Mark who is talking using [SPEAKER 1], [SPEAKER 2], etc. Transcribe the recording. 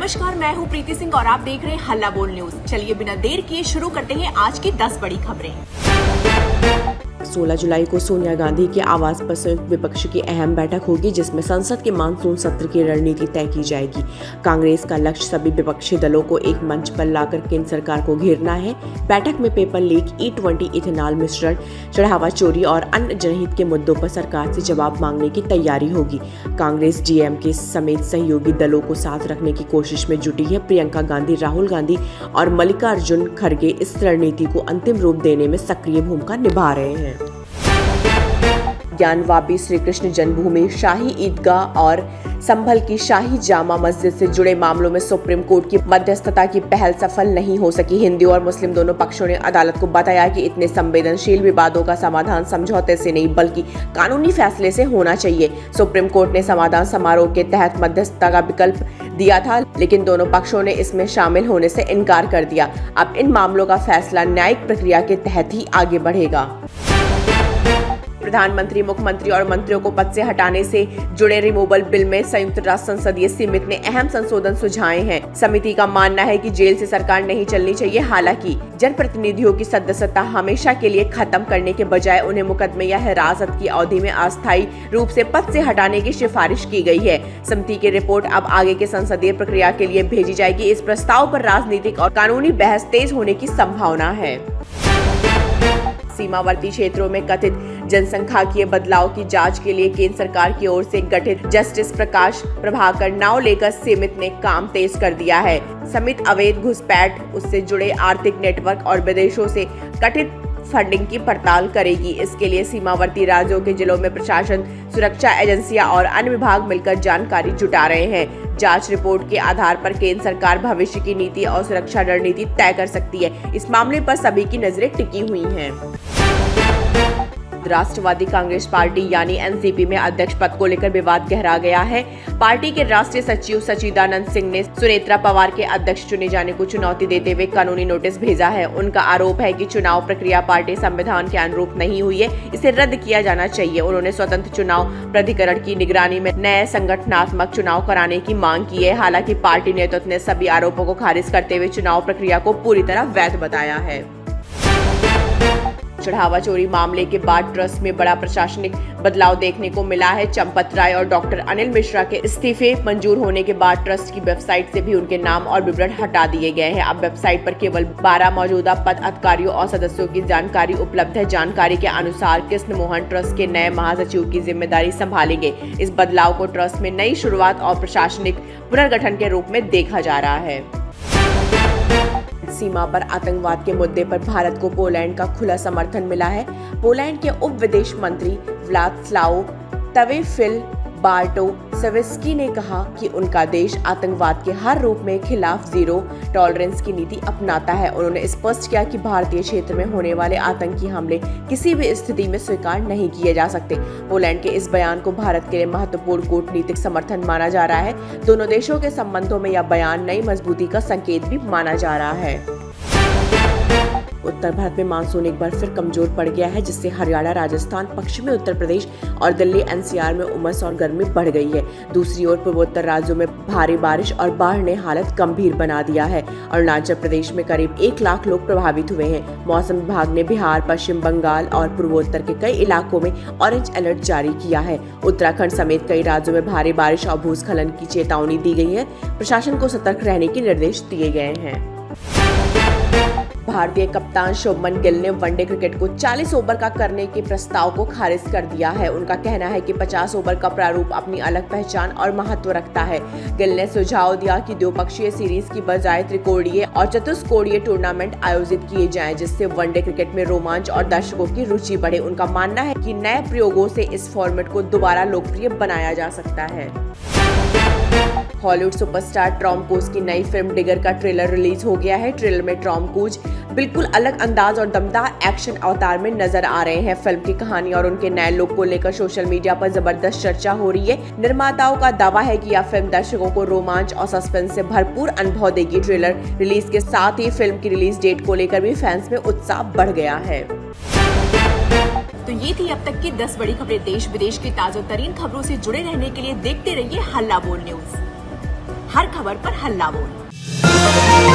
[SPEAKER 1] नमस्कार, मैं हूं प्रीति सिंह और आप देख रहे हैं हल्ला बोल न्यूज। चलिए बिना देर किए शुरू करते हैं आज की 10 बड़ी खबरें।
[SPEAKER 2] 16 जुलाई को सोनिया गांधी के आवास पर संयुक्त विपक्ष की अहम बैठक होगी, जिसमें संसद के मानसून सत्र की रणनीति तय की जाएगी। कांग्रेस का लक्ष्य सभी विपक्षी दलों को एक मंच पर लाकर केंद्र सरकार को घेरना है। बैठक में पेपर लीक, E20 इथेनॉल मिश्रण, चढ़ावा चोरी और अन्य जनहित के मुद्दों पर सरकार से जवाब मांगने की तैयारी होगी। कांग्रेस DMK समेत सहयोगी दलों को साथ रखने की कोशिश में जुटी है। प्रियंका गांधी, राहुल गांधी और मल्लिकार्जुन खड़गे इस रणनीति को अंतिम रूप देने में सक्रिय भूमिका निभा रहे हैं। ज्ञानवापी श्री कृष्ण जन्मभूमि, शाही ईदगाह और संभल की शाही जामा मस्जिद से जुड़े मामलों में सुप्रीम कोर्ट की मध्यस्थता की पहल सफल नहीं हो सकी। हिंदू और मुस्लिम दोनों पक्षों ने अदालत को बताया कि इतने संवेदनशील विवादों का समाधान समझौते से नहीं बल्कि कानूनी फैसले से होना चाहिए। सुप्रीम कोर्ट ने समाधान समारोह के तहत मध्यस्थता का विकल्प दिया था, लेकिन दोनों पक्षों ने इसमें शामिल होने से इनकार कर दिया। अब इन मामलों का फैसला न्यायिक प्रक्रिया के तहत ही आगे बढ़ेगा। प्रधानमंत्री, मुख्यमंत्री और मंत्रियों को पद से हटाने से जुड़े रिमूवल बिल में संयुक्त राष्ट्र संसदीय समिति ने अहम संशोधन सुझाए हैं। समिति का मानना है कि जेल से सरकार नहीं चलनी चाहिए। हालांकि जनप्रतिनिधियों की सदस्यता हमेशा के लिए खत्म करने के बजाय उन्हें मुकदमे या हिरासत की अवधि में अस्थायी रूप से पद से हटाने की सिफारिश की गई है। समिति की रिपोर्ट अब आगे के संसदीय प्रक्रिया के लिए भेजी जाएगी। इस प्रस्ताव पर राजनीतिक और कानूनी बहस तेज होने की संभावना है। सीमावर्ती क्षेत्रों में कथित जनसंख्यिकीय बदलाव की जांच के लिए केंद्र सरकार की ओर से गठित जस्टिस प्रकाश प्रभाकर नाव लेकर समिति ने काम तेज कर दिया है। समिति अवैध घुसपैठ, उससे जुड़े आर्थिक नेटवर्क और विदेशों से कथित फंडिंग की पड़ताल करेगी। इसके लिए सीमावर्ती राज्यों के जिलों में प्रशासन, सुरक्षा एजेंसियां और अन्य विभाग मिलकर जानकारी जुटा रहे हैं। जांच रिपोर्ट के आधार पर केंद्र सरकार भविष्य की नीति और सुरक्षा रणनीति तय कर सकती है। इस मामले पर सभी की नजरें टिकी हुई हैं। राष्ट्रवादी कांग्रेस पार्टी यानी NCP में अध्यक्ष पद को लेकर विवाद गहरा गया है। पार्टी के राष्ट्रीय सचिव सच्चिदानंद सिंह ने सुनेत्रा पवार के अध्यक्ष चुने जाने को चुनौती देते हुए कानूनी नोटिस भेजा है। उनका आरोप है कि चुनाव प्रक्रिया पार्टी संविधान के अनुरूप नहीं हुई है, इसे रद्द किया जाना चाहिए। उन्होंने स्वतंत्र चुनाव प्राधिकरण की निगरानी में नए संगठनात्मक चुनाव कराने की मांग की है। हालांकि पार्टी नेतृत्व ने सभी आरोपों को खारिज करते हुए चुनाव प्रक्रिया को पूरी तरह वैध बताया है। चढ़ावा चोरी मामले के बाद ट्रस्ट में बड़ा प्रशासनिक बदलाव देखने को मिला है। चंपत राय और डॉक्टर अनिल मिश्रा के इस्तीफे मंजूर होने के बाद ट्रस्ट की वेबसाइट से भी उनके नाम और विवरण हटा दिए गए हैं। अब वेबसाइट पर केवल 12 मौजूदा पद, अधिकारियों और सदस्यों की जानकारी उपलब्ध है। जानकारी के अनुसार कृष्ण मोहन ट्रस्ट के नए महासचिव की जिम्मेदारी संभालेंगे। इस बदलाव को ट्रस्ट में नई शुरुआत और प्रशासनिक पुनर्गठन के रूप में देखा जा रहा है। सीमा पर आतंकवाद के मुद्दे पर भारत को पोलैंड का खुला समर्थन मिला है। पोलैंड के उप विदेश मंत्री व्लादिस्लाव बार्टोशेव्स्की ने कहा कि उनका देश आतंकवाद के हर रूप में खिलाफ जीरो टॉलरेंस की नीति अपनाता है। उन्होंने स्पष्ट किया कि भारतीय क्षेत्र में होने वाले आतंकी हमले किसी भी स्थिति में स्वीकार नहीं किए जा सकते। पोलैंड के इस बयान को भारत के लिए महत्वपूर्ण कूटनीतिक समर्थन माना जा रहा है। दोनों देशों के संबंधों में यह बयान नई मजबूती का संकेत भी माना जा रहा है। उत्तर भारत में मानसून एक बार फिर कमजोर पड़ गया है, जिससे हरियाणा, राजस्थान, पश्चिमी उत्तर प्रदेश और दिल्ली NCR में उमस और गर्मी बढ़ गई है। दूसरी ओर पूर्वोत्तर राज्यों में भारी बारिश और बाढ़ ने हालत गंभीर बना दिया है। अरुणाचल प्रदेश में करीब 1 लाख लोग प्रभावित हुए हैं। मौसम विभाग ने बिहार, पश्चिम बंगाल और पूर्वोत्तर के कई इलाकों में ऑरेंज अलर्ट जारी किया है। उत्तराखंड समेत कई राज्यों में भारी बारिश और भूस्खलन की चेतावनी दी गई है। प्रशासन को सतर्क रहने के निर्देश दिए गए हैं। भारतीय कप्तान शुभमन गिल ने वनडे क्रिकेट को 40 ओवर का करने के प्रस्ताव को खारिज कर दिया है। उनका कहना है कि 50 ओवर का प्रारूप अपनी अलग पहचान और महत्व रखता है। गिल ने सुझाव दिया कि द्विपक्षीय सीरीज की बजाय त्रिकोणीय और चतुष्कोणीय टूर्नामेंट आयोजित किए जाएं, जिससे वनडे क्रिकेट में रोमांच और दर्शकों की रुचि बढ़े। उनका मानना है कि नए प्रयोगों से इस फॉर्मेट को दोबारा लोकप्रिय बनाया जा सकता है। हॉलीवुड सुपरस्टार टॉम क्रूज की नई फिल्म डिगर का ट्रेलर रिलीज हो गया है। ट्रेलर में टॉम क्रूज बिल्कुल अलग अंदाज और दमदार एक्शन अवतार में नजर आ रहे हैं। फिल्म की कहानी और उनके नए लुक को लेकर सोशल मीडिया पर जबरदस्त चर्चा हो रही है। निर्माताओं का दावा है कि यह फिल्म दर्शकों को रोमांच और सस्पेंस से भरपूर अनुभव देगी। ट्रेलर रिलीज के साथ ही फिल्म की रिलीज डेट को लेकर भी फैंस में उत्साह बढ़ गया है।
[SPEAKER 1] तो ये थी अब तक की 10 बड़ी खबरें। देश विदेश की ताजा तरीन खबरों से जुड़े रहने के लिए देखते रहिए हल्ला बोल न्यूज। हर खबर पर हल्ला बोल।